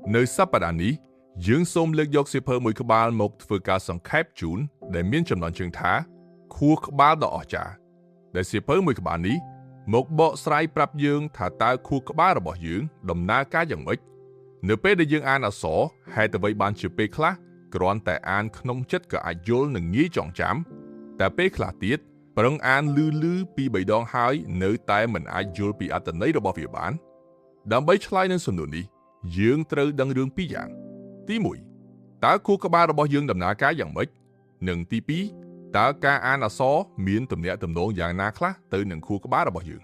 Nơi sắp bắt ní, dương xôm lực dọc xếp hơi mùi khá bál mộc vừa cả sẵn khép chún để miên chầm nón chương thá, khu khá bál đỏ trả. Để xếp hơi mùi khá bál ní, mộc bộ sài prap dương thả ta khu khá bál bỏ dương đầm ná cá dàng mếch. Nếu bế để dương án ở sổ, hay tờ vây bàn chìa bế khá, còn tại án khăn chất cả ai dôl nâng nghĩ trọng chám. Tại bế khá tiết, bà án lư pi bày đong hai nếu tại mình ai dôl pi át tần nấy đó bỏ phía bán. Đám bấy chlai nên xuân nụ ní, dương trâu đăng rương pi dạng. Tí mùi, ta khu khá bá bỏ dương đầm ná cá dàng mếch. Nâng tí pi, ta ca án ở sổ, miên tùm nẹ tùm nôn dạng ná khá, từ nâng khu khá bá bỏ dương.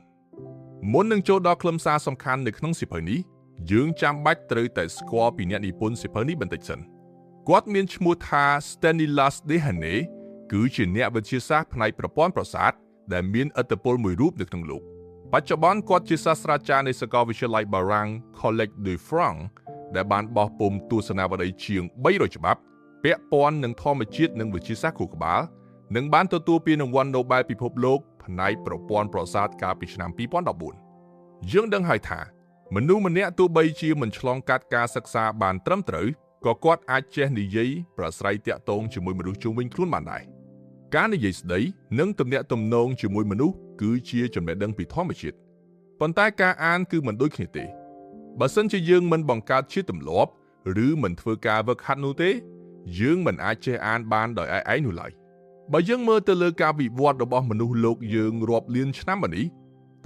Muốn nâng chô đo khâm xa xâm khăn nâng khăn xịp hơi ní, dương chăm bách từ tại squaw pi nẹ nipun xịp hơi ní bần tạch sân. Quát miên chmua tha Stanislas Dehaene, cứ chỉ nẹ vật chia sát pnai propon prosat, để miên ở tập bol mùi rúp được nâng lục. Bạch cho bán quát chia sát sra chaในสกอวิชไลบารัง Collège de France ដែលបានបោះពុំទស្សនាវដ្តីជាង300ច្បាប់ពាក់ព័ន្ធនឹងធម្មជាតិនិងវិទ្យាសាស្ត្រខួរក្បាលនិងបានទទួលពានរង្វាន់ Nobel ពិភពលោកផ្នែកប្រព័ន្ធប្រសាទកាលពីឆ្នាំ2014យើងដឹងហើយថាមនុស្សម្នាក់ទោះបីជាមិនឆ្លងកាត់ការសិក្សាបានត្រឹមត្រូវក៏គាត់អាចចេះនិយាយប្រស្រ័យតាក់ទងជាមួយមនុស្សជុំវិញខ្លួនបានដែរការនិយាយស្ដីនិងទំនាក់ទំនងជាមួយមនុស្សគឺជាចំណេះដឹងពីធម្មជាតិប៉ុន្តែការអានគឺមិនដូចគ្នាទេបើសិនជាយើងមិនបង្កើតជាទម្លាប់ឬមិនធ្វើការវឹកហាត់នោះទេយើងមិនអាចចេះអានបានដោយឯងនោះឡើយបើយើងមើលទៅលើការវិវត្តរបស់មនុស្សលោកយើងរាប់លានឆ្នាំមកនេះ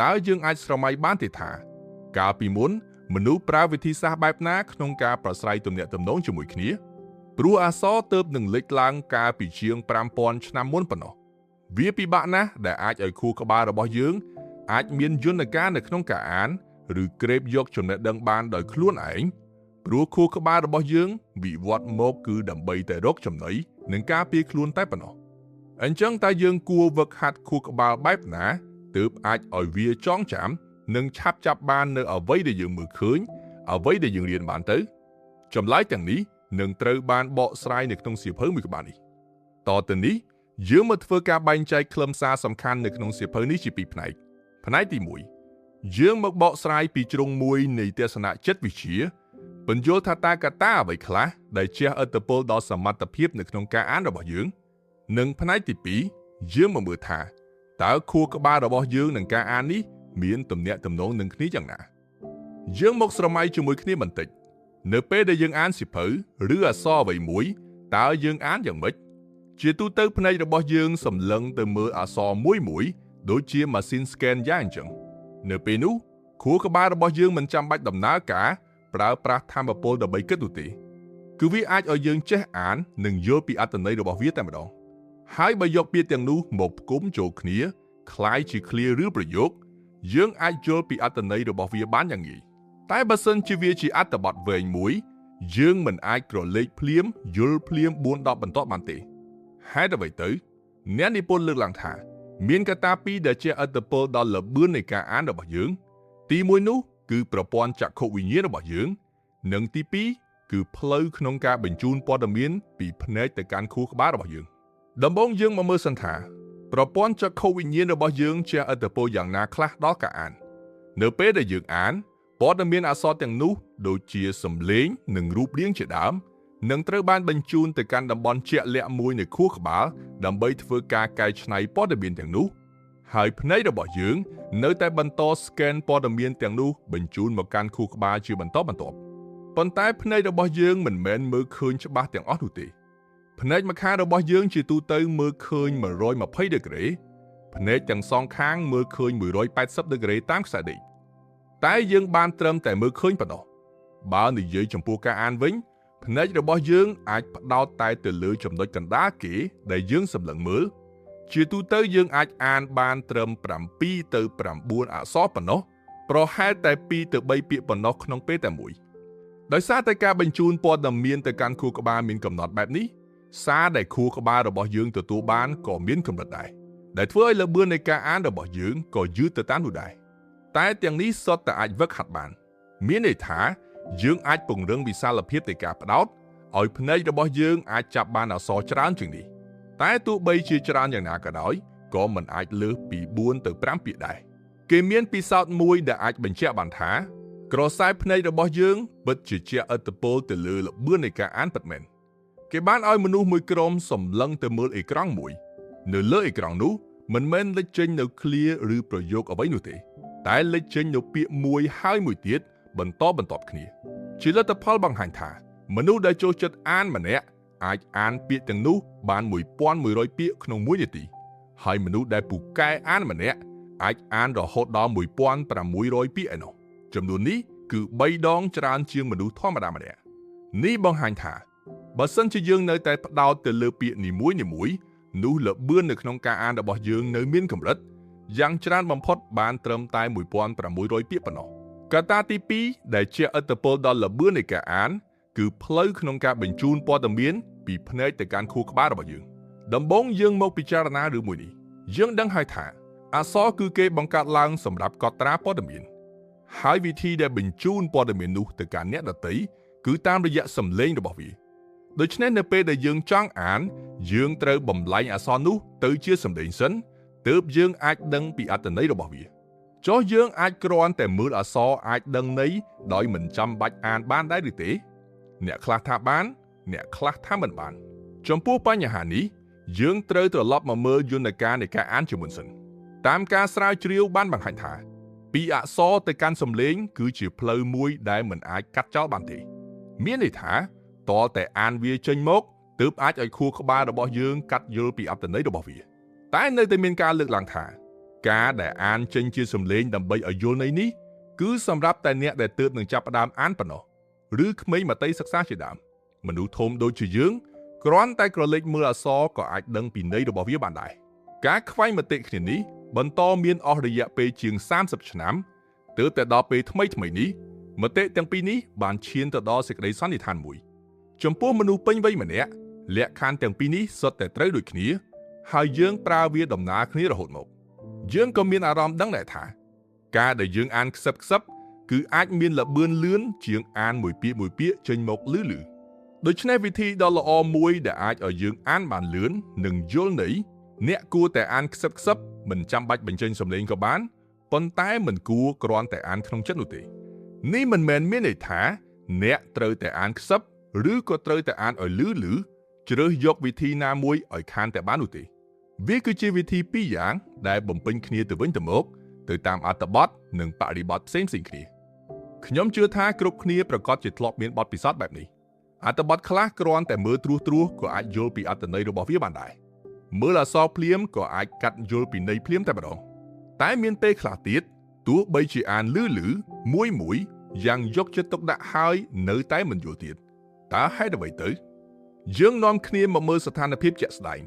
តើយើងអាចស្រមៃបានទេថាកាលពីមុនមនុស្សប្រើវិធីសាស្ត្របែបណាក្នុងការប្រស្រ័យទំនាក់ទំនងជាមួយគ្នាព្រោះអក្សរទើបនឹងលេចឡើងកាលពីជាង 5000 ឆ្នាំមុនប៉ុណ្ណោះវាពិបាកណាស់ដែលអាចឲ្យខួរក្បាលរបស់យើងអាចមានយន្តការនៅក្នុងការអានឬក្រេបយកចំណេះដឹងបានដោយខ្លួនឯងព្រោះខួរក្បាលរបស់យើងវិវត្តមកគឺដើម្បីតែរកចំណីនិងការពារខ្លួនតែប៉ុណ្ណោះអញ្ចឹងតើយើងគួរវឹកហាត់ខួរក្បាលបែបណាទើបអាចឲ្យវាចងចាំនិងឆាប់ចាប់បាននៅអ្វីដែលយើងមើលឃើញអ្វីដែលយើងរៀនបានទៅចម្លើយទាំងនេះនឹងត្រូវបានបកស្រាយនៅក្នុងសៀវភៅមួយក្បាលនេះតទៅនេះយើងមកធ្វើការបែងចែកខ្លឹមសារសំខាន់នៅក្នុងសៀវភៅនេះជាពីរផ្នែកផ្នែកទី1យើងមកបកស្រាយពីជ្រុងមួយនៃទស្សនៈចិត្តវិទ្យាបញ្យល់ថាតើកត្តាអ្វីខ្លះដែលជះឥទ្ធិពលដល់សមត្ថភាពនៅក្នុងការអានរបស់យើងនិងផ្នែកទី2យើងមកមើលថាតើខួរក្បាលរបស់យើងនឹងការអាននេះមានទំនាក់ទំនងនឹងគ្នាយ៉ាងណាយើងមកស្រមៃជាមួយគ្នាបន្តិចនៅពេលដែលយើងអានសៀវភៅឬអក្សរអ្វីមួយតើយើងអានយ៉ាងម៉េចជាទូទៅភ្នែករបស់យើងសម្លឹងទៅមើលអក្សរមួយដូចជាម៉ាស៊ីន scan យ៉ាងអញ្ចឹងនៅពេលនោះខួរក្បាលរបស់យើងមិនចាំបាច់ដំណើរការប្រើប្រាស់ថាមពលដើម្បីគិតនោះទេគឺវាអាចឲ្យយើងចេះអាននិងយល់ពីអត្ថន័យរបស់វាតែម្ដងហើយបើយកពាក្យទាំងនោះមកផ្គុំចូលគ្នាคล้ายជាឃ្លាឬប្រយោគយើងអាចយល់ពីអត្ថន័យរបស់វាបានយ៉ាងងាយតែបើសិនជាវាជាអត្ថបទវែងមួយយើងមិនអាចក្រឡេកភ្លាមយល់ភ្លាម4-10បន្ទាប់បានទេហេតុអ្វីទៅអ្នកនិពន្ធលើកឡើងថាមានកត្តាពីរដែលជះឥទ្ធិពលដល់ល្បឿននៃការអានរបស់យើងទី1នោះគឺប្រព័ន្ធចក្ខុវិញ្ញាណរបស់យើងនិងទី2គឺផ្លូវក្នុងការបញ្ជូនព័ត៌មានពីភ្នែកទៅកាន់ខួរក្បាលរបស់យើងដំបូងយើងមកមើលសិនថាប្រព័ន្ធចក្ខុវិញ្ញាណរបស់យើងជះឥទ្ធិពលយ៉ាងណាខ្លះដល់ការអាននៅពេលដែលយើងអានព័ត៌មានអក្សរទាំងនោះដូចជាសំឡេងនិងរូបរាងជាដើមនឹងត្រូវបានបញ្ជូនទៅកាន់តំបន់ជាក់លាក់មួយនៃខួរក្បាលដើម្បីធ្វើការកែច្នៃព័ត៌មានទាំងនោះហើយភ្នែករបស់យើងនៅតែបន្ត scan ព័ត៌មានទាំងនោះបញ្ជូនមកកាន់ខួរក្បាលជាបន្តបន្ទាប់ប៉ុន្តែភ្នែករបស់យើងមិនមែនមើលឃើញច្បាស់ទាំងអស់នោះទេភ្នែកម្ខាងរបស់យើងជាទូទៅមើលឃើញ120ដឺក្រេភ្នែកទាំងសងខាងមើលឃើញ180ដឺក្រេតាមខ្សែដេកតែយើងបានត្រឹមតែមើលឃើញប៉ុណ្ណោះបើនិយាយចំពោះការអានវិញភ្នែករបស់យើងអាចផ្ដោតតែទៅលើចំណុចកណ្ដាលគេដែលយើងសម្លឹងមើលជាទូទៅយើងអាចអានបានត្រឹម7ទៅ9អក្សរប៉ុណ្ណោះប្រហែលតែ2ទៅ3ពាក្យប៉ុណ្ណោះក្នុងពេលតែមួយដោយសារតែការបញ្ជូនព័ត៌មានទៅកាន់ខួរក្បាលមានកំណត់បែបនេះសារដែលខួរក្បាលរបស់យើងទទួលបានក៏មានកម្រិតដែរដែលធ្វើឲ្យល្បឿននៃការអានរបស់យើងក៏យឺតទៅតាមនោះដែរតែទាំងនេះសុទ្ធតែអាចវឹកហាត់បានមានន័យថាយើងអាចពង្រឹងវិសាលភាពនៃការផ្ដោតឲ្យភ្នែករបស់យើងអាចចាប់បានអក្សរច្រើនជាងនេះតែទោះបីជាច្រើនយ៉ាងណាក៏ដោយក៏មិនអាចលើសពី4ទៅ5ពាក្យដែរគេមានពិសោធន៍មួយដែលអាចបញ្ជាក់បានថា ក្រសែភ្នែករបស់យើងពិតជាជះឥទ្ធិពលទៅលើល្បឿននៃការអានពិតមែនគេបានឲ្យមនុស្សមួយក្រុមសម្លឹងទៅមើលអេក្រង់មួយនៅលើអេក្រង់នោះមិនមែនលេចចេញនៅឃ្លាឬប្រយោគអ្វីនោះទេតែលេចចេញនៅពាក្យមួយហើយមួយទៀតបន្តបន្ទាប់គ្នាជាលទ្ធផលបង្ហាញថាមនុស្សដែលចូលចិត្តអានម្នាក់អាចអានពាក្យទាំងនោះបាន1100ពាក្យក្នុង1នាទីហើយមនុស្សដែលពូកែអានម្នាក់អាចអានរហូតដល់1600ពាក្យឯណោះចំនួននេះគឺ3ដងច្រើនជាងមនុស្សធម្មតាម្នាក់នេះបង្ហាញថាបើសិនជាយើងនៅតែផ្ដោតទៅលើពាក្យនីមួយៗនោះល្បឿននៅក្នុងការអានរបស់យើងនៅមានកម្រិតយ៉ាងច្រើនបំផុតបានត្រឹមតែ1600ពាក្យប៉ុណ្ណោះកត្តាទី2ដែលជះឥទ្ធិពលដល់ល្បឿននៃការអានគឺផ្លូវក្នុងការបញ្ជូនព័ត៌មានពីភ្នែកទៅកាន់ខួរក្បាលរបស់យើងដំបូងយើងមកពិចារណារឿងមួយនេះយើងដឹងហើយថាអក្សរគឺគេបង្កើតឡើងសម្រាប់កត់ត្រាព័ត៌មានហើយវិធីដែលបញ្ជូនព័ត៌មាននោះទៅកាន់អ្នកដទៃគឺតាមរយៈសំឡេងរបស់វាដូច្នេះនៅពេលដែលយើងចង់អានយើងត្រូវបំលែងអក្សរនោះទៅជាសំឡេងសិនទើបយើងអាចដឹងពីអត្ថន័យរបស់វាចុះយើងអាចគ្រាន់តែមើលអក្សរអាចដឹងន័យដោយមិនចាំបាច់អានបានដែរឬទេអ្នកខ្លះថាបានអ្នកខ្លះថាមិនបានចំពោះបញ្ហានេះយើងត្រូវត្រឡប់មកមើលយន្តការនៃការអានជាមុនសិនតាមការស្រាវជ្រាវបានបង្ហាញថាពីអក្សរទៅកាន់សំឡេងគឺជាផ្លូវមួយដែលមិនអាចកាត់ចោលបានទេមានន័យថាតើតែអានវាចេញមកទើបអាចឲ្យខួរក្បាលរបស់យើងកាត់យល់ពីអត្ថន័យរបស់វាតែនៅតែមានការលើកឡើងថាការដែលអានចេញជាសំឡេងដើម្បីឲ្យយល់ន័យនេះគឺសម្រាប់តែអ្នកដែលទើបនឹងចាប់ផ្ដើមអានប៉ុណ្ណោះឬក្មេងមត្តេយ្យសិក្សាជាដើមមនុស្សធំដូចជាយើងគ្រាន់តែក្រឡេកមើលអក្សរក៏អាចដឹងពីន័យរបស់វាបានដែរការខ្វែងមតិគ្នានេះបន្តមានអស់រយៈពេលជាង30ឆ្នាំទើបតែដល់ពេលថ្មីនេះមតិទាំងពីរនេះបានឈានទៅដល់សេចក្តីសន្និដ្ឋានមួយចំពោះមនុស្សពេញវ័យម្នាក់លក្ខខណ្ឌទាំងពីរនេះសុទ្ធតែត្រូវដូចគ្នាហើយយើងប្រើវាដំណើរគ្នារហូតមកយើងក៏មានអារម្មណ៍ដឹងដែរថាការដែលយើងអានខ្សឹបគឺអាចមានល្បឿនលឿនជាងអានមួយពាក្យចេញមកលឺដូច្នេះវិធីដ៏ល្អមួយដែលអាចឲ្យយើងអានបានលឿននិងយល់ន័យអ្នកគួរតែអានខ្សឹបមិនចាំបាច់បញ្ចេញសំឡេងក៏បានប៉ុន្តែមិនគួរគ្រាន់តែអានក្នុងចិត្តនោះទេនេះមិនមែនមានន័យថាអ្នកត្រូវតែអានខ្សឹបឬក៏ត្រូវតែអានឲ្យលឺជ្រើសយកវិធីណាមួយឲ្យខានតែបាននោះទេវាគឺជាវិធីពីរយ៉ាងដែលបំពេញគ្នាទៅវិញទៅមកទៅតាមអត្ថបទនិងបរិបទផ្សេងគ្នាខ្ញុំជឿថាគ្រប់គ្នាប្រកាសជាធ្លាប់មានបទពិសោធន៍បែបនេះអត្ថបទខ្លះគ្រាន់តែមើលត្រួសក៏អាចយល់ពីអត្ថន័យរបស់វាបានដែរមើលអក្សរភ្លាមក៏អាចកាត់យល់ពីន័យភ្លាមតែម្ដងតែមានពេលខ្លះទៀតទោះបីជាអានលឺមួយយ៉ាងយកចិត្តទុកដាក់ហើយនៅតែមិនយល់ទៀតតើហេតុអ្វីទៅយើងនាំគ្នាមកមើលស្ថានភាពជាក់ស្ដែង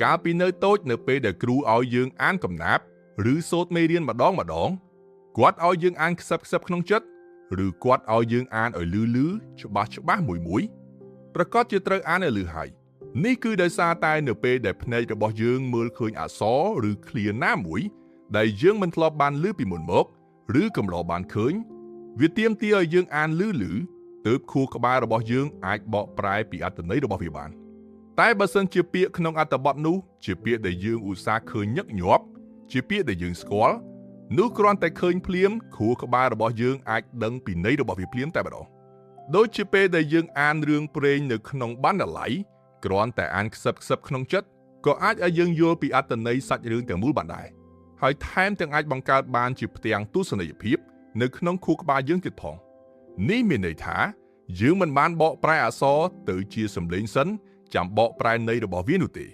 កាលពីនៅតូចនៅពេលដែលគ្រូឲ្យយើងអានកំណាព្យឬសូត្រមេរៀនម្ដងគាត់ឲ្យយើងអានខ្សឹបក្នុងចិត្តឬគាត់ឲ្យយើងអានឲ្យលឺច្បាស់មួយប្រកាសជាត្រូវអានឲ្យលឺហើយនេះគឺដោយសារតែនៅពេលដែលភ្នែករបស់យើងមើលឃើញអក្សរឬឃ្លាណាមួយដែលយើងមិនធ្លាប់បានឮពីមុនមកឬកម្របានឃើញវាទាមទារឲ្យយើងអានលឺទើបខួរក្បាលរបស់យើងអាចបកប្រែពីអត្ថន័យរបស់វាបានតែបើសិនជាពាក្យក្នុងអត្ថបទនោះជាពាក្យដែលយើងឧស្សាហ៍ឃើញញឹកញាប់ជាពាក្យដែលយើងស្គាល់នោះគ្រាន់តែឃើញភ្លាមខួរក្បាលរបស់យើងអាចដឹងពីន័យរបស់វាភ្លាមតែម្ដងដូចជាពេលដែលយើងអានរឿងព្រេងនៅក្នុងបណ្ណាល័យគ្រាន់តែអានខ្សឹបក្នុងចិត្តក៏អាចឲ្យយើងយល់ពីអត្ថន័យសាច់រឿងទាំងមូលបានដែរហើយថែមទាំងអាចបង្កើតបានជាផ្ទាំងទស្សនីយភាពនៅក្នុងខួរក្បាលយើងទៀតផងនេះមានន័យថាយើងមិនបានបកប្រែអក្សរទៅជាសំឡេងសិនចាំបកប្រែន័យរបស់វានោះទេ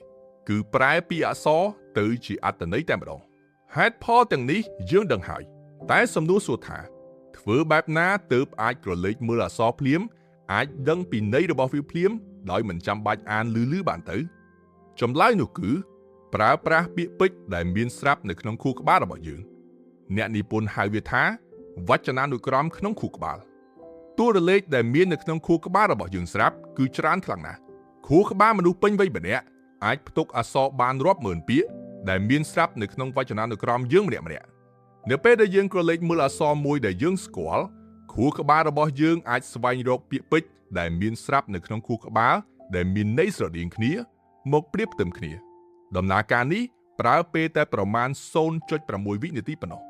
គឺប្រែពីអក្សរទៅជាអត្ថន័យតែម្ដងហេតុផលទាំងនេះយើងដឹងហើយតែសំណួរសួរថាធ្វើបែបណាទើបអាចក្រឡេកមើលអក្សរភ្លាមអាចដឹងពីន័យរបស់វាភ្លាមដោយមិនចាំបាច់អានលឺបានទៅចម្លើយនោះគឺប្រើប្រាស់ពាក្យពេចន៍ដែលមានស្រាប់នៅក្នុងខួរក្បាលរបស់យើងអ្នកនិពន្ធហៅវាថាវចនានុក្រមក្នុងខួរក្បាលតួរលេខដែលមាននៅក្នុងខួរក្បាលរបស់យើងស្រាប់គឺច្រើនខ្លាំងណាស់ខួរក្បាលមនុស្សពេញវ័យម្នាក់អាចផ្ទុកអក្សរបានរាប់ម៉ឺនពាក្យដែលមានស្រាប់នៅក្នុងវចនានុក្រមយើងម្នាក់នៅពេលដែលយើងក្រឡេកមើលអក្សរមួយដែលយើងស្គាល់ខួរក្បាលរបស់យើងអាចស្វែងរកពាក្យពេចន៍ដែលមានស្រាប់នៅក្នុងខួរក្បាលដែលមានន័យស្រដៀងគ្នាមកប្រៀបផ្ទឹមគ្នាដំណើរការនេះប្រើពេលតែប្រមាណ 0.6 វិនាទីប៉ុណ្ណោះ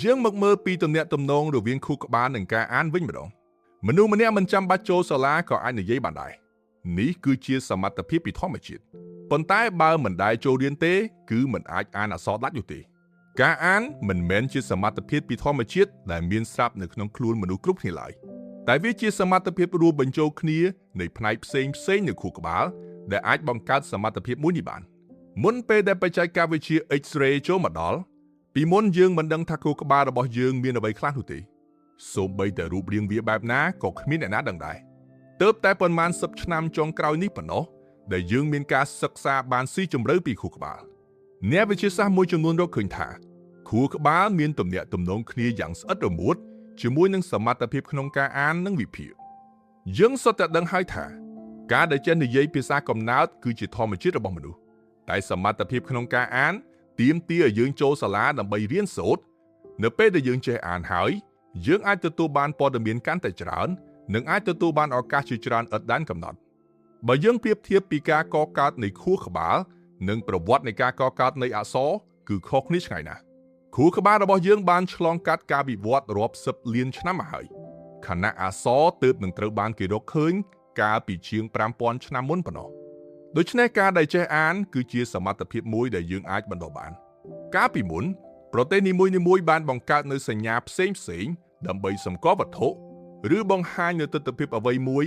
យើងមកមើលពីទំនាក់ទំនងរវាងខួរក្បាលនិងការអានវិញម្ដងមនុស្សម្នាក់មិនចាំបាច់ចូលសាលាក៏អាចនិយាយបានដែរនេះគឺជាសមត្ថភាពពីធម្មជាតិប៉ុន្តែបើមិនដែលចូលរៀនទេគឺមិនអាចអានអក្សរដាច់នោះទេការអានមិនមែនជាសមត្ថភាពពីធម្មជាតិដែលមានស្រាប់នៅក្នុងខ្លួនមនុស្សគ្រប់គ្នាឡើយតែវាជាសមត្ថភាពរួមបញ្ចូលគ្នានៃផ្នែកផ្សេងនៅខួរក្បាលដែលអាចបង្កើតសមត្ថភាពមួយនេះបានមុនពេលដែលបច្ចេកវិទ្យា X-ray ចូលមកដល់ពីមុនយើងមិនដឹងថាខួរក្បាលរបស់យើងមានអ្វីខ្លះនោះទេសូម្បីតែរូបរាងវាបែបណាក៏គ្មានអ្នកណាដឹងដែរទើបតែប៉ុន្មានសិបឆ្នាំចុងក្រោយនេះប៉ុណ្ណោះដែលយើងមានការសិក្សាបានស៊ីជម្រៅពីខួរក្បាលអ្នកវិទ្យាសាស្ត្រមួយចំនួនរកឃើញថាខួរក្បាលមានទំនាក់ទំនងគ្នាយ៉ាងស្អិតរមួតជាមួយនឹងសមត្ថភាពក្នុងការអាននិងវិភាគយើងសុទ្ធតែដឹងហើយថាការដែលចេះនិយាយភាសាកំណើតគឺជាធម្មជាតិរបស់មនុស្សតែសមត្ថភាពក្នុងការអានទាមទារឲ្យយើងចូលសាលាដើម្បីរៀនសូត្រនៅពេលដែលយើងចេះអានហើយយើងអាចទទួលបានព័ត៌មានកាន់តែច្រើននិងអាចទទួលបានឱកាសជាច្រើនឥតដែនកំណត់បើយើងប្រៀបធៀបពីការកកើតនៃខួរក្បាលនិងប្រវត្តិនៃការកកើតនៃអក្សរគឺខុសគ្នាឆ្ងាយណាស់ខួរក្បាលរបស់យើងបានឆ្លងកាត់ការវិវត្តរាប់សិបលានឆ្នាំមកហើយខណៈអក្សរទើបនឹងត្រូវបានគេរកឃើញកាលពីជាង 5000 ឆ្នាំមុនប៉ុណ្ណោះដូច្នេះការដែលចេះអានគឺជាសមត្ថភាពមួយដែលយើងអាចបណ្ដុះបានកាលពីមុនប្រទេសនីមួយៗបានបង្កើតនូវសញ្ញាផ្សេងដើម្បីសម្គាល់វត្ថុឬបង្ហាញនូវទិដ្ឋភាពអ្វីមួយ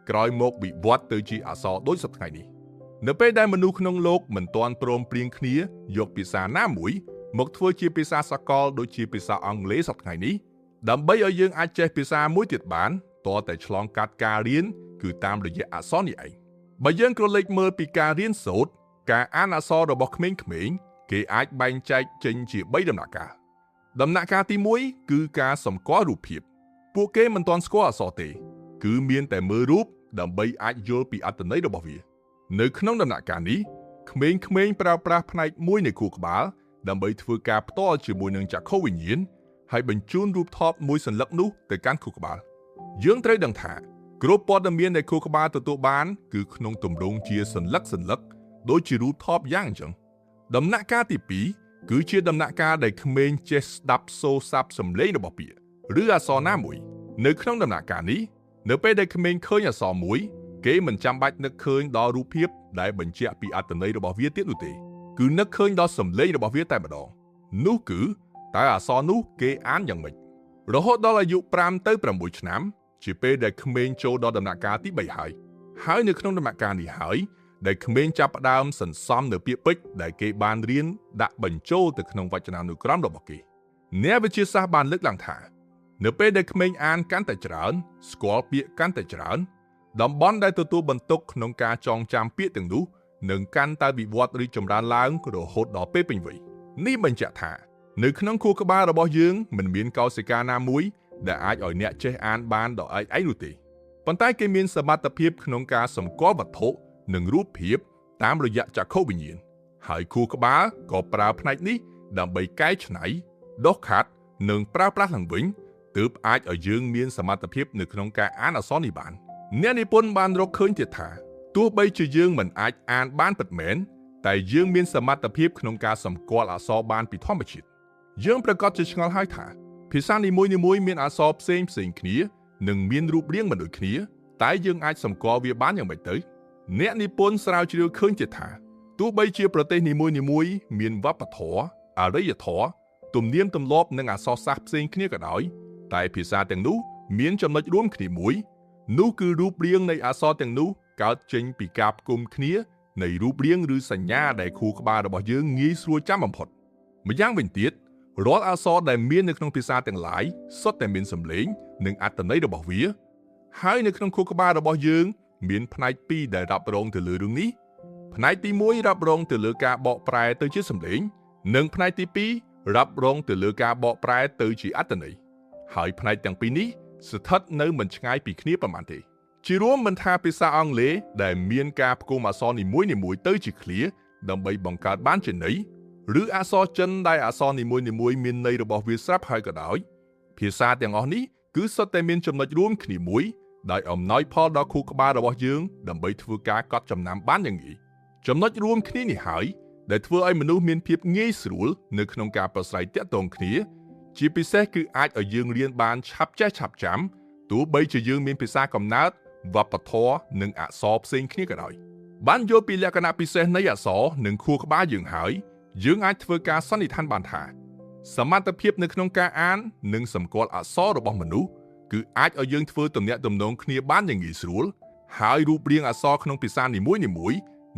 ក្រោយមកវិវត្តទៅជាអក្សរដូចសព្វថ្ងៃនេះនៅពេលដែលមនុស្សក្នុងលោកមិនទាន់ព្រមព្រៀងគ្នាយកភាសាណាមួយមកធ្វើជាភាសាសកលដូចជាភាសាអង់គ្លេសសប្តាហ៍ថ្ងៃនេះដើម្បីឲ្យយើងអាចចេះភាសាមួយទៀតបានតតែឆ្លងកាត់ការរៀនគឺតាមរយៈអក្សរនេះឯងបើយើងក្រឡេកមើលពីការរៀនសូត្រការអានអក្សររបស់ក្មេងៗគេអាចបែងចែកចេញជា3ដំណាក់កាលដំណាក់កាលទី1គឺការសម្គាល់រូបភាពពួកគេមិនទាន់ស្គាល់អក្សរទេគឺមានតែមើលរូបដើម្បីអាចយល់ពីអត្ថន័យរបស់វានៅក្នុងដំណាក់កាលនេះក្មេងៗប្រើប្រាស់ផ្នែកមួយនៃខួរក្បាលដើម្បីធ្វើការផ្ទាល់ជាមួយនឹងចក្ខុវិញ្ញាណហើយបញ្ជូនរូបថតមួយសន្លឹកនោះទៅកាន់ខួរក្បាលយើងត្រូវដឹងថាគ្រប់ព័ត៌មានដែលខួរក្បាលទទួលបានគឺក្នុងទម្រង់ជាសន្លឹកដូចជារូបថតយ៉ាងអញ្ចឹងដំណាក់កាលទី2គឺជាដំណាក់កាលដែលក្មេងចេះស្ដាប់សូរស័ព្ទសំឡេងរបស់ពាក្យឬអក្សរណាមួយនៅក្នុងដំណាក់កាលនេះនៅពេលដែលក្មេងឃើញអក្សរមួយគេមិនចាំបាច់នឹកឃើញដល់រូបភាពដែលបញ្ជាក់ពីអត្ថន័យរបស់វាទៀតនោះទេគឺនឹកឃើញដល់សំឡេងរបស់វាតែម្ដងនោះគឺតើអក្សរនោះគេអានយ៉ាងម៉េចរហូតដល់អាយុ5ទៅ6ឆ្នាំជាពេលដែលក្មេងចូលដល់ដំណាក់កាលទី3ហើយនៅក្នុងដំណាក់កាលនេះហើយដែលក្មេងចាប់ផ្ដើមសន្សំនៅពាក្យពេចន៍ដែលគេបានរៀនដាក់បញ្ចូលទៅក្នុងវចនានុក្រមរបស់គេអ្នកវិទ្យាសាស្ត្របានលើកឡើងថានៅពេលដែលក្មេងអានកាន់តែច្រើនស្គាល់ពាក្យកាន់តែច្រើនតំបន់ដែលទទួលបន្ទុកក្នុងការចងចាំពាក្យទាំងនោះនឹងកាន់តែវិវត្តរីកចម្រើនឡើងរហូតដល់ពេលពេញវ័យនេះបញ្ជាក់ថានៅក្នុងខួរក្បាលរបស់យើងមិនមានកោសិកាណាមួយដែលអាចឲ្យអ្នកចេះអានបានដោយឯងនោះទេប៉ុន្តែគេមានសមត្ថភាពក្នុងការសម្គាល់វត្ថុនិងរូបភាពតាមរយៈចក្ខុវិញ្ញាណហើយខួរក្បាលក៏ប្រើផ្នែកនេះដើម្បីកែច្នៃដុសខាត់និងប្រើប្រាស់ឡើងវិញទើបអាចឲ្យយើងមានសមត្ថភាពនៅក្នុងការអានអក្សរនេះបានអ្នកនិពន្ធបានរកឃើញទៀតថាទោះបីជាយើងមិនអាចអានបានពិតមែនតែយើងមានសមត្ថភាពក្នុងការសម្គាល់អក្សរបានពីធម្មជាតិយើងប្រកាសជាឆ្ងល់ហើយថាភាសានីមួយៗមានអក្សរផ្សេងគ្នានិងមានរូបរាងមិនដូចគ្នាតែយើងអាចសម្គាល់វាបានយ៉ាងម៉េចទៅអ្នកនិពន្ធស្រាវជ្រាវឃើញទៀតថាទោះបីជាប្រទេសនីមួយៗមានវប្បធម៌អរិយធម៌ទំនៀមទម្លាប់និងអក្សរសាស្ត្រផ្សេងគ្នាក៏ដោយតែភាសាទាំងនោះមានចំណុចរួមគ្នាមួយនោះគឺរូបរាងនៃអក្សរទាំងនោះកើតចេញពីការផ្គុំគ្នានៃរូបរាងឬសញ្ញាដែលខួរក្បាលរបស់យើងងាយស្រួលចាំបំផុតម្យ៉ាងវិញទៀតរាល់អក្សរដែលមាននៅក្នុងភាសាទាំងឡាយសុទ្ធតែមានសំឡេងនិងអត្ថន័យរបស់វាហើយនៅក្នុងខួរក្បាលរបស់យើងមានផ្នែក2ដែលរ៉ាប់រងទៅលើរឿងនេះផ្នែកទី1រ៉ាប់រងទៅលើការបកប្រែទៅជាសំឡេងនិងផ្នែកទី2រ៉ាប់រងទៅលើការបកប្រែទៅជាអត្ថន័យហើយផ្នែកទាំងពីរនេះស្ថិតនៅមិនឆ្ងាយពីគ្នាប៉ុន្មានទេជារួមមិនថាភាសាអង់គ្លេសដែលមានការផ្គុំអក្សរនីមួយៗទៅជាឃ្លាដើម្បីបង្កើតបានជាន័យឬអក្សរចិនដែលអក្សរនីមួយៗមានន័យរបស់វាស្រាប់ហើយក៏ដោយភាសាទាំងអស់នេះគឺសុទ្ធតែមានចំណុចរួមគ្នាមួយដោយអំណោយផលដល់ខួរក្បាលរបស់យើងដើម្បីធ្វើការកត់ចំណាំបានយ៉ាងងាយចំណុចរួមគ្នានេះហើយដែលធ្វើឲ្យមនុស្សមានភាពងាយស្រួលនៅក្នុងការប្រស្រ័យទាក់ទងគ្នា ជាពិសេសគឺអាចឲ្យយើងរៀនបានឆាប់ចេះឆាប់ចាំទោះបីជាយើងមានភាសាកំណើតវប្បធម៌និងអក្សរផ្សេងគ្នាក៏ដោយបានយល់ពីលក្ខណៈពិសេសនៃអក្សរនិងខួរក្បាលយើងហើយយើងអាចធ្វើការសន្និដ្ឋានបានថាសមត្ថភាពនៅក្នុងការអាននិងសម្គាល់អក្សររបស់មនុស្សគឺអាចឲ្យយើងធ្វើទំនាក់ទំនងគ្នាបានយ៉ាងងាយស្រួលហើយរូបរាងអក្សរក្នុងភាសានីមួយៗ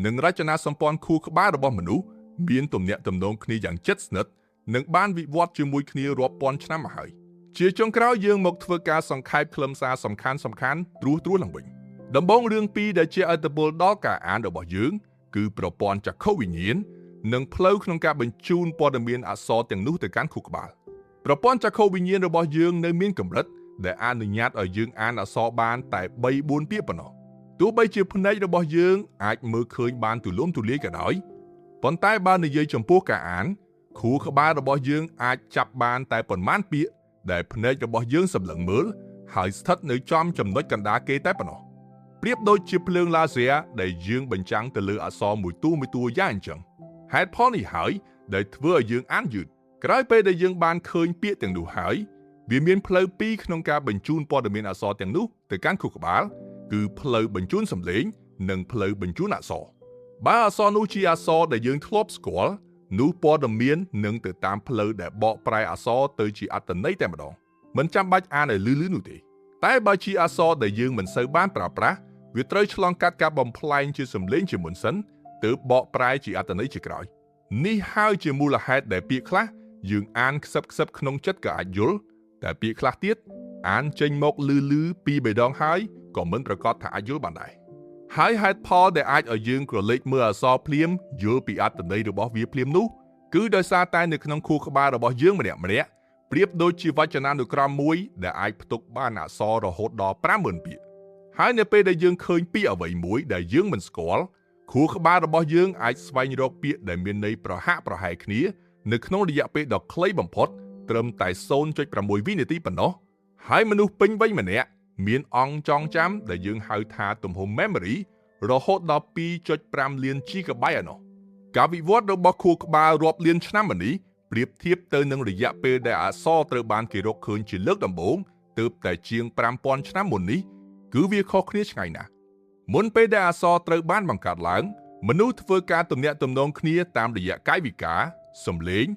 និងរចនាសម្ព័ន្ធខួរក្បាលរបស់មនុស្សមានទំនាក់ទំនងគ្នាយ៉ាងជិតស្និទ្ធនិងបានវិវត្តជាមួយគ្នារាប់ពាន់ឆ្នាំមកហើយជាចុងក្រោយយើងមកធ្វើការសង្ខេបខ្លឹមសារសំខាន់ត្រួសឡើងវិញដំបូងរឿងពីរដែលជាឥទ្ធិពលដល់ការអានរបស់យើងគឺប្រព័ន្ធចក្ខុវិញ្ញាណនិងផ្លូវក្នុងការបញ្ជូនព័ត៌មានអក្សរទាំងនោះទៅកាន់ខួរក្បាលប្រព័ន្ធចក្ខុវិញ្ញាណរបស់យើងនៅមានកម្រិតដែលអនុញ្ញាតឲ្យយើងអានអក្សរបានតែ3-4ពាក្យប៉ុណ្ណោះទោះបីជាភ្នែករបស់យើងអាចមើលឃើញបានទូលំទូលាយក៏ដោយប៉ុន្តែបើនិយាយចំពោះការអានខួរក្បាលរបស់យើងអាចចាប់បានតែប៉ុន្មានពាក្យដែលភ្នែករបស់យើងសម្លឹងមើលហើយស្ថិតនៅចំចំណុចកណ្ដាលគេតែប៉ុណ្ណោះប្រៀបដូចជាភ្លើងឡាស៊ែរដែលយើងបញ្ចាំងទៅលើអក្សរមួយតួយ៉ាងអញ្ចឹងហេតុផលនេះហើយដែលធ្វើឲ្យយើងអានយឺតក្រោយពេលដែលយើងបានឃើញពាក្យទាំងនោះហើយវាមានផ្លូវពីរក្នុងការបញ្ជូនព័ត៌មានអក្សរទាំងនោះទៅកាន់ខួរក្បាលគឺផ្លូវបញ្ជូនសំឡេងនិងផ្លូវបញ្ជូនអក្សរបើអក្សរនោះជាអក្សរដែលយើងធ្លាប់ស្គាល់នោះព័ត៌មាននឹងទៅតាមផ្លូវដែលបកប្រែអក្សរទៅជាអត្ថន័យតែម្ដងមិនចាំបាច់អានឲ្យលឺនោះទេតែបើជាអក្សរដែលយើងមិនសូវបានប្រើប្រាស់វាត្រូវឆ្លងកាត់ការបំផ្លែងជាសំឡេងជាមុនសិនទើបបកប្រែជាអត្ថន័យជាក្រោយនេះហើយជាមូលហេតុដែលពាក្យខ្លះយើងអានខ្សឹបក្នុងចិត្តក៏អាចយល់តែពាក្យខ្លះទៀតអានចេញមកលឺពីរ3ដងហើយក៏មិនប្រកាសថាអាចយល់បានដែរហើយហេតុផលដែលអាចឲ្យយើងក្រឡេកមើលអក្សរភ្លាមយល់ពីអត្ថន័យរបស់វាភ្លាមនោះគឺដោយសារតែនៅក្នុងខួរក្បាលរបស់យើងម្នាក់ប្រៀបដូចជាវចនានុក្រមមួយដែលអាចផ្ទុកបានអក្សររហូតដល់ 50,000 ពាក្យហើយនៅពេលដែលយើងឃើញពីអ្វីមួយដែលយើងមិនស្គាល់ខួរក្បាលរបស់យើងអាចស្វែងរកពាក្យដែលមានន័យប្រហាក់ប្រហែលគ្នានៅក្នុងរយៈពេលដ៏ខ្លីបំផុតត្រឹមតែ 0.6 វិនាទីប៉ុណ្ណោះហើយមនុស្សពេញវ័យម្នាក់មានអង្គចងចាំដែលយើងហៅថាទំហំ memory រហូតដល់ 2.5 លាន GB ឯណោះការវិវត្តរបស់ខួរក្បាលរាប់លានឆ្នាំមកនេះប្រៀបធៀបទៅនឹងរយៈពេលដែលអក្សរត្រូវបានគេរកឃើញជាលើកដំបូងទើបតែជាង 5,000 ឆ្នាំមុននេះគឺវាខុសគ្នាឆ្ងាយណាស់មុនពេលដែលអក្សរត្រូវបានបង្កើតឡើងមនុស្សធ្វើការទំនាក់ទំនងគ្នាតាមរយៈកាយវិការសំឡេង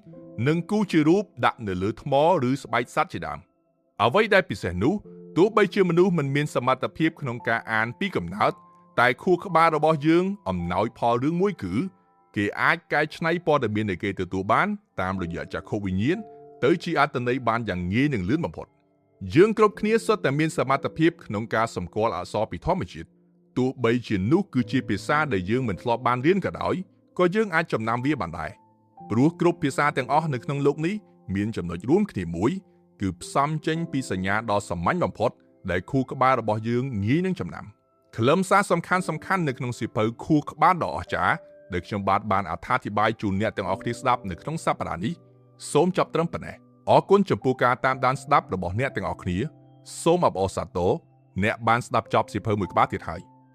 និងគូជារូបដាក់នៅលើថ្មឬស្បែកសត្វជាដើមអ្វីដែលពិសេសនោះទោះបីជាមនុស្សមិនមានសមត្ថភាពក្នុងការអានពីកំណើតតែខួរក្បាលរបស់យើងអំណោយផលរឿងមួយគឺគេអាចកែច្នៃព័ត៌មានដែលគេទទួលបានតាមរយៈចក្ខុវិញ្ញាណទៅជាអត្ថន័យបានយ៉ាងងាយនិងលឿនបំផុតយើងគ្រប់គ្នាសុទ្ធតែមានសមត្ថភាពក្នុងការសម្គាល់អក្សរពីធម្មជាតិទោះបីជានោះគឺជាភាសាដែលយើងមិនធ្លាប់បានរៀនក៏ដោយក៏យើងអាចចំណាំវាបានដែរព្រោះគ្រប់ភាសាទាំងអស់នៅក្នុងโลกនេះមានចំណុចរួមគ្នាមួយគឺផ្សំចេញពីសញ្ញាដ៏សាមញ្ញបំផុតដែលខួរក្បាលរបស់យើងងាយនឹងចំណាំខ្លឹមសារសំខាន់នៅក្នុងសៀវភៅខួរក្បាលដ៏អស្ចារ្យដែលខ្ញុំបានអត្ថាធិប្បាយជូនអ្នកទាំងអស់គ្នាស្ដាប់នៅក្នុងសប្តាហ៍នេះសូមចាប់ត្រឹមប៉ុណ្ណេះអរគុណចំពោះការតាមដានស្ដាប់របស់អ្នកទាំងអស់គ្នាសូមអបអរសាទរអ្នកបានស្ដាប់ចប់សៀវភៅមួយក្បាលទៀតហើយ